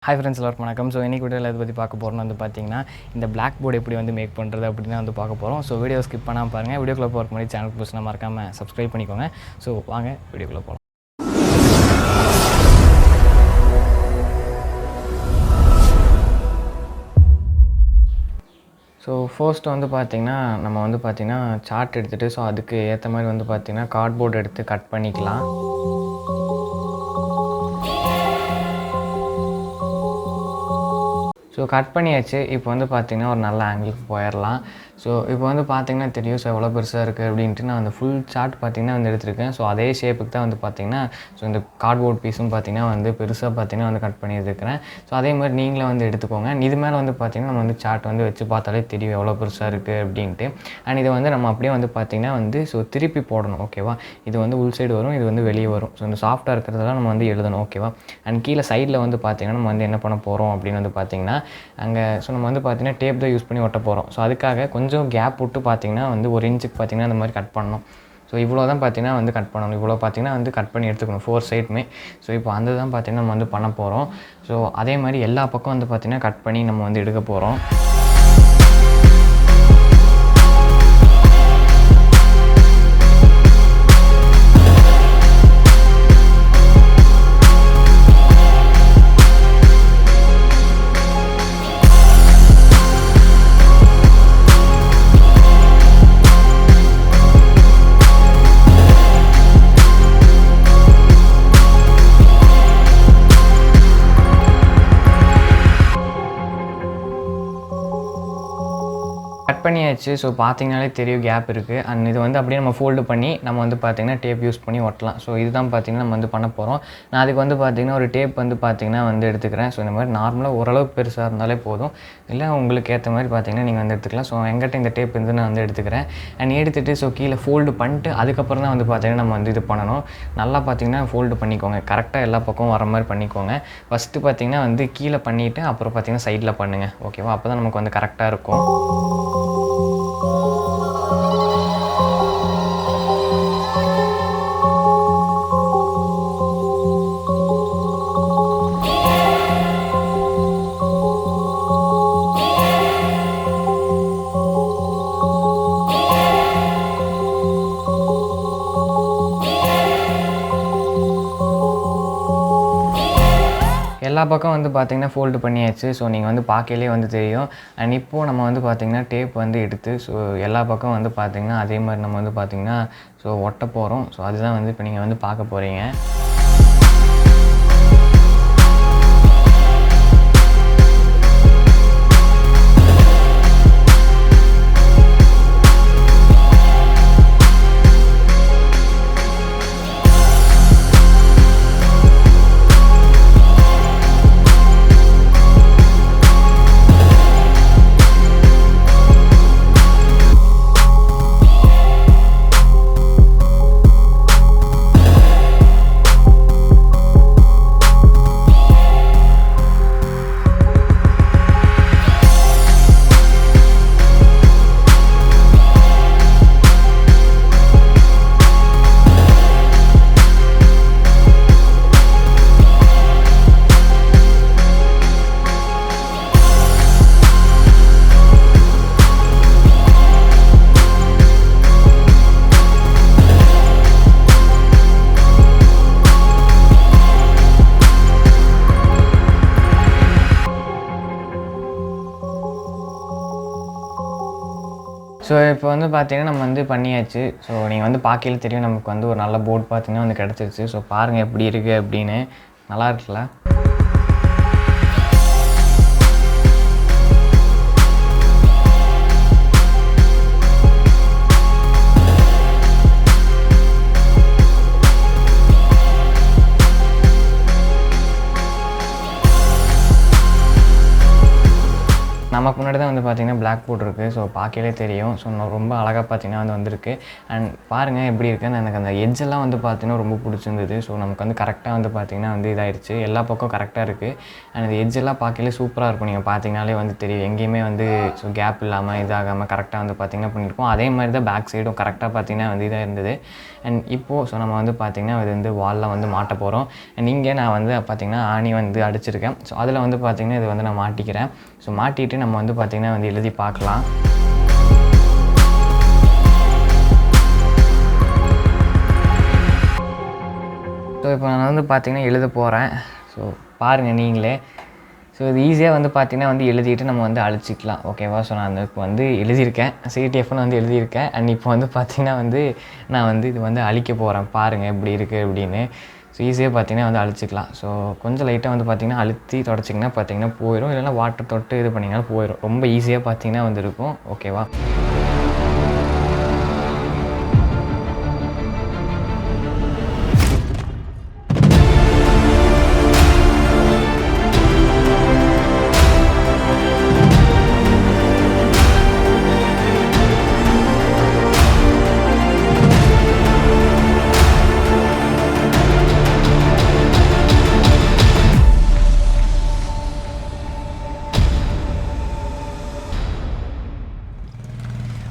Hi friends எல்லாருக்கும் வணக்கம். So இன்றைக்கி வீடியோவில் இதை பற்றி பார்க்க போகிறோம்னு வந்து பார்த்தீங்கன்னா இந்த பிளாக் போர்டு எப்படி வந்து மேக் பண்ணுறது அப்படின்னு வந்து பார்க்க போகிறோம். ஸோ வீடியோ ஸ்கிப் பண்ணாமல் பாருங்கள். வீடியோக்குள்ளே போகிறக்கு முன்னாடி சேனல் புதுசுனா மறக்காமல் சப்ஸ்கிரைப் பண்ணிக்கோங்க. ஸோ வாங்க வீடியோக்குள்ளே போகலாம். ஸோ ஃபர்ஸ்ட் வந்து பார்த்திங்கன்னா நம்ம வந்து பார்த்திங்கன்னா சார்ட் எடுத்துகிட்டு ஸோ அதுக்கு ஏற்ற மாதிரி வந்து பார்த்திங்கன்னா கார்ட்போர்டு எடுத்து கட் பண்ணிக்கலாம். ஸோ கட் பண்ணியாச்சு. இப்போ வந்து பார்த்திங்கன்னா ஒரு நல்ல ஆங்கிளுக்கு போயிடலாம். ஸோ இப்போ வந்து பார்த்திங்கன்னா தெரியும் ஸோ எவ்வளோ பெருசாக இருக்குது அப்படின்ட்டு நான் அந்த ஃபுல் சார்ட் பார்த்திங்கன்னா வந்து எடுத்திருக்கேன். ஸோ அதே ஷேப்புக்கு தான் வந்து பார்த்திங்கன்னா ஸோ இந்த கார்ட்போர்ட் பீஸும் பார்த்திங்கன்னா வந்து பெருசாக பார்த்திங்கன்னா வந்து கட் பண்ணி எடுத்துக்கிறேன். ஸோ அதே மாதிரி நீங்களும் வந்து எடுத்துக்கோங்க. இது மேலே வந்து பார்த்திங்கன்னா நம்ம வந்து சார்ட் வந்து வச்சு பார்த்தாலே தெரியும் எவ்வளோ பெருசாக இருக்குது அப்படின்ட்டு. அண்ட் இதை வந்து நம்ம அப்படியே வந்து பார்த்திங்கன்னா வந்து ஸோ திருப்பி போடணும். ஓகேவா? இது வந்து உள் சைடு வரும், இது வந்து வெளியே வரும். ஸோ இந்த சாஃப்ட்டாக இருக்கிறதெல்லாம் நம்ம வந்து எழுதணும். ஓகேவா? அண்ட் கீழே சைடில் வந்து பார்த்திங்கன்னா நம்ம வந்து என்ன பண்ண போகிறோம் அப்படின்னு வந்து பார்த்திங்கன்னா அங்கே ஸோ நம்ம வந்து பார்த்திங்கன்னா டேப் தான் யூஸ் பண்ணி ஒட்ட போகிறோம். ஸோ அதுக்காக கொஞ்சம் கேப் விட்டு பார்த்திங்கன்னா வந்து 1 இன்ச்சுக்கு பார்த்திங்கன்னா இந்த மாதிரி கட் பண்ணணும். ஸோ இவ்வளோ தான் பார்த்திங்கன்னா வந்து கட் பண்ணணும். இவ்வளோ பார்த்திங்கன்னா வந்து கட் பண்ணி எடுத்துக்கணும் 4 சைடுமே. ஸோ இப்போ அந்த தான் பார்த்திங்கன்னா நம்ம வந்து பண்ண போகிறோம். ஸோ அதே மாதிரி எல்லா பக்கம் வந்து பார்த்திங்கன்னா கட் பண்ணி நம்ம வந்து எடுக்க போகிறோம். கட் பண்ணியாச்சு. ஸோ பார்த்திங்கனாலே தெரியும் கேப் இருக்குது. அண்ட் இது வந்து அப்படியே நம்ம ஃபோல்டு பண்ணி நம்ம வந்து பார்த்திங்கன்னா டேப் யூஸ் பண்ணி ஒட்டலாம். ஸோ இதுதான் பார்த்திங்கன்னா நம்ம வந்து பண்ண போகிறோம். நான் அதுக்கு வந்து பார்த்திங்கன்னா ஒரு டேப் வந்து பார்த்திங்கன்னா வந்து எடுத்துக்கிறேன். ஸோ இந்த மாதிரி நார்மலாக ஓரளவுக்கு பெருசாக இருந்தாலே போதும். இல்லை உங்களுக்கு ஏற்ற மாதிரி பார்த்திங்கன்னா நீங்கள் வந்து எடுத்துக்கலாம். ஸோ எங்கிட்ட இந்த டேப் வந்து நான் வந்து எடுத்துக்கிறேன். அண்ட் எடுத்துகிட்டு ஸோ கீழே ஃபோல்டு பண்ணிட்டு அதுக்கப்புறம் தான் வந்து பார்த்திங்கன்னா நம்ம வந்து இது பண்ணணும். நல்லா பார்த்திங்கன்னா ஃபோல்டு பண்ணிக்கோங்க. கரெக்டாக எல்லா பக்கமும் வர மாதிரி பண்ணிக்கோங்க. ஃபஸ்ட்டு பார்த்திங்கன்னா வந்து கீழே பண்ணிவிட்டு அப்புறம் பார்த்திங்கன்னா சைடில் பண்ணுங்கள். ஓகேவா? அப்போ தான் நமக்கு வந்து கரெக்டாக இருக்கும். எல்லா பக்கம் வந்து பார்த்திங்கன்னா ஃபோல்டு பண்ணியாச்சு. ஸோ நீங்கள் வந்து பார்க்கையிலே வந்து தெரியும். அண்ட் இப்போது நம்ம வந்து பார்த்திங்கன்னா டேப் வந்து எடுத்து ஸோ எல்லா பக்கம் வந்து பார்த்திங்கன்னா அதே மாதிரி நம்ம வந்து பார்த்திங்கன்னா ஸோ ஒட்ட போகிறோம். ஸோ அதுதான் வந்து இப்போ நீங்கள் வந்து பார்க்க போகிறீங்க. ஸோ இப்போ வந்து பார்த்திங்கன்னா நம்ம வந்து பண்ணியாச்சு. ஸோ நீங்கள் வந்து பார்க்கையில தெரியும் நமக்கு வந்து ஒரு நல்ல போர்டு பார்த்திங்கன்னா வந்து கிடச்சிருச்சு. ஸோ பாருங்கள் எப்படி இருக்குது அப்படின்னு. நல்லா இருக்குல்ல? நமக்கு முன்னாடி தான் வந்து பார்த்திங்கன்னா பிளாக் போர்ட் இருக்குது. ஸோ பார்க்கலே தெரியும். ஸோ ரொம்ப அழகாக பார்த்திங்கன்னா வந்து வந்திருக்கு. அண்ட் பாருங்கள் எப்படி இருக்குன்னு. எனக்கு அந்த எட்ஜெல்லாம் வந்து பார்த்திங்கன்னா ரொம்ப பிடிச்சிருந்தது. ஸோ நமக்கு வந்து கரெக்டாக வந்து பார்த்திங்கன்னா வந்து இதாகிடுச்சு. எல்லா பக்கம் கரெக்டாக இருக்குது. அண்ட் இந்த எட்ஜெல்லாம் பார்க்கலே சூப்பராக இருக்கும். நீங்கள் பார்த்திங்கனாலே வந்து தெரியும். எங்கேயுமே வந்து ஸோ கேப் இல்லாமல் இதாகாமல் கரெக்டாக வந்து பார்த்திங்கன்னா பண்ணியிருக்கோம். அதே மாதிரி தான் பேக் சைடும் கரெக்டாக பார்த்திங்கன்னா வந்து இதாக இருந்தது. அண்ட் இப்போது ஸோ நம்ம வந்து பார்த்திங்கன்னா இது வந்து வாலில் வந்து மாட்ட போகிறோம். அண்ட் இங்கே நான் வந்து பார்த்திங்கன்னா ஆணி வந்து அடிச்சிருக்கேன். ஸோ அதில் வந்து பார்த்திங்கன்னா இது வந்து நான் மாட்டிக்கிறேன். ஸோ மாட்டிட்டு நம்ம வந்து பார்த்திங்கன்னா வந்து எழுதி பார்க்கலாம். ஸோ இப்போ நான் வந்து பார்த்திங்கன்னா எழுத போகிறேன். ஸோ பாருங்கள் நீங்களே. ஸோ இது ஈஸியாக வந்து பார்த்திங்கன்னா வந்து எழுதிட்டு நம்ம வந்து அழிச்சிக்கலாம். ஓகேவா? ஸோ நான் இப்போ வந்து எழுதியிருக்கேன். சிடிஎஃப்னு வந்து எழுதியிருக்கேன். அண்ட் இப்போ வந்து பார்த்திங்கன்னா வந்து நான் வந்து இது வந்து அழிக்க போகிறேன். பாருங்கள் எப்படி இருக்குது அப்படின்னு. ஸோ ஈஸியாக பார்த்திங்கன்னா வந்து அழிச்சிக்கலாம். ஸோ கொஞ்சம் லைட்டாக வந்து பார்த்திங்கன்னா அழுத்தி தொடச்சிங்கன்னா பார்த்திங்கன்னா போயிடும். இல்லைனா வாட்டர் தொட்டு இது பண்ணிங்கனாலும் போயிடும். ரொம்ப ஈஸியாக பார்த்திங்கன்னா வந்து இருக்கும். ஓகேவா?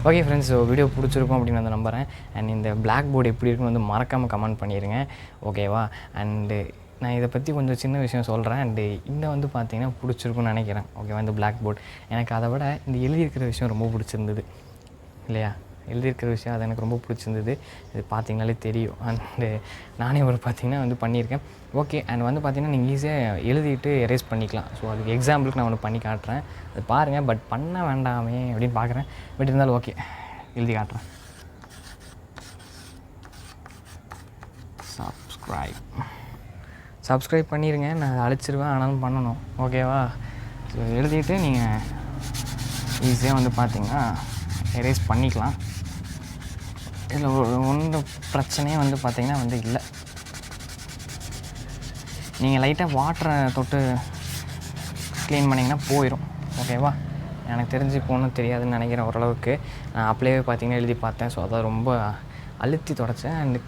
ஓகே ஃப்ரெண்ட்ஸ், ஸோ வீடியோ பிடிச்சிருக்கும் அப்படின்னு வந்து நம்புகிறேன். அண்ட் இந்த பிளாக் போர்டு எப்படி இருக்குன்னு வந்து மறக்காமல் கமெண்ட் பண்ணிடுங்க. ஓகேவா? அண்டு நான் இதை பற்றி கொஞ்சம் சின்ன விஷயம் சொல்கிறேன். அண்டு இந்த வந்து பார்த்திங்கன்னா பிடிச்சிருக்குன்னு நினைக்கிறேன். ஓகேவா? இந்த பிளாக் போர்டு எனக்கு அதை விட இந்த எழுதியிருக்கிற விஷயம் ரொம்ப பிடிச்சிருந்தது இல்லையா? எழுதியிருக்கிற விஷயம் அது எனக்கு ரொம்ப பிடிச்சிருந்தது. இது பார்த்திங்கனாலே தெரியும். அண்டு நானே ஒரு பார்த்திங்கன்னா வந்து பண்ணியிருக்கேன். ஓகே. அண்ட் வந்து பார்த்திங்கன்னா நீங்கள் ஈஸியாக எழுதிட்டு எரேஸ் பண்ணிக்கலாம். ஸோ அதுக்கு எக்ஸாம்பிளுக்கு நான் ஒன்று பண்ணி காட்டுறேன். அது பாருங்கள். பட் பண்ண வேண்டாமே அப்படின்னு பார்க்குறேன். பட் இருந்தாலும் ஓகே, எழுதி காட்டுறேன். சப்ஸ்கிரைப் பண்ணிடுங்க. நான் அதை அழிச்சிருவேன். ஆனாலும் பண்ணணும். ஓகேவா? ஸோ எழுதிட்டு நீங்கள் ஈஸியாக வந்து பார்த்திங்கன்னா எரேஸ் பண்ணிக்கலாம். இதில் ஒன்றும் பிரச்சனையே வந்து பார்த்திங்கன்னா வந்து இல்லை. நீங்கள் லைட்டாக வாட்டரை தொட்டு க்ளீன் பண்ணிங்கன்னா போயிடும். ஓகேவா? எனக்கு தெரிஞ்சு இப்போ ஒன்றும் தெரியாதுன்னு நினைக்கிறேன் ஓரளவுக்கு. நான் அப்படியே பார்த்திங்கன்னா எழுதி பார்த்தேன். ஸோ அதான் ரொம்ப அழுத்தி தொடச்சேன். அண்டு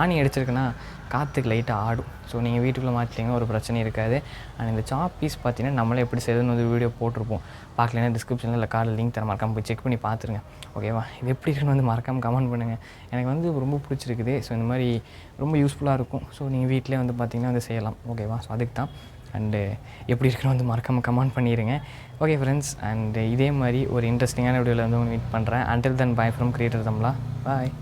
ஆணி அடிச்சிருக்குன்னா காற்றுக்கு லைட்டாக ஆடும். ஸோ நீங்கள் வீட்டுக்குள்ளே மாற்றிட்டிங்கன்னா ஒரு பிரச்சனையும் இருக்காது. அண்ட் இந்த சாப் பீஸ் பார்த்திங்கன்னா நம்மளே எப்படி செய்யுதுன்னு ஒரு வீடியோ போட்டிருப்போம். பார்க்கலன்னா டிஸ்கிரிப்ஷனில் இல்லை கார்டில் லிங்க் தர மறக்காமல் போய் செக் பண்ணி பார்த்துருங்க. ஓகேவா? இது எப்படி இருக்குன்னு வந்து மறக்காமல் கமெண்ட் பண்ணுங்கள். எனக்கு வந்து ரொம்ப பிடிச்சிருக்குது. ஸோ இந்த மாதிரி ரொம்ப யூஸ்ஃபுல்லாக இருக்கும். ஸோ நீங்கள் வீட்டிலே வந்து பார்த்திங்கன்னா வந்து செய்யலாம். ஓகேவா? ஸோ அதுக்கு தான். அண்டு எப்படி இருக்குன்னு வந்து மறக்காமல் கமெண்ட் பண்ணிடுங்க. ஓகே ஃப்ரெண்ட்ஸ், அண்டு இதே மாதிரி ஒரு இன்ட்ரெஸ்டிங்கான வீடியோவில் வந்து மீட் பண்ணுறேன். Until then by from creator Tamizha. Bye.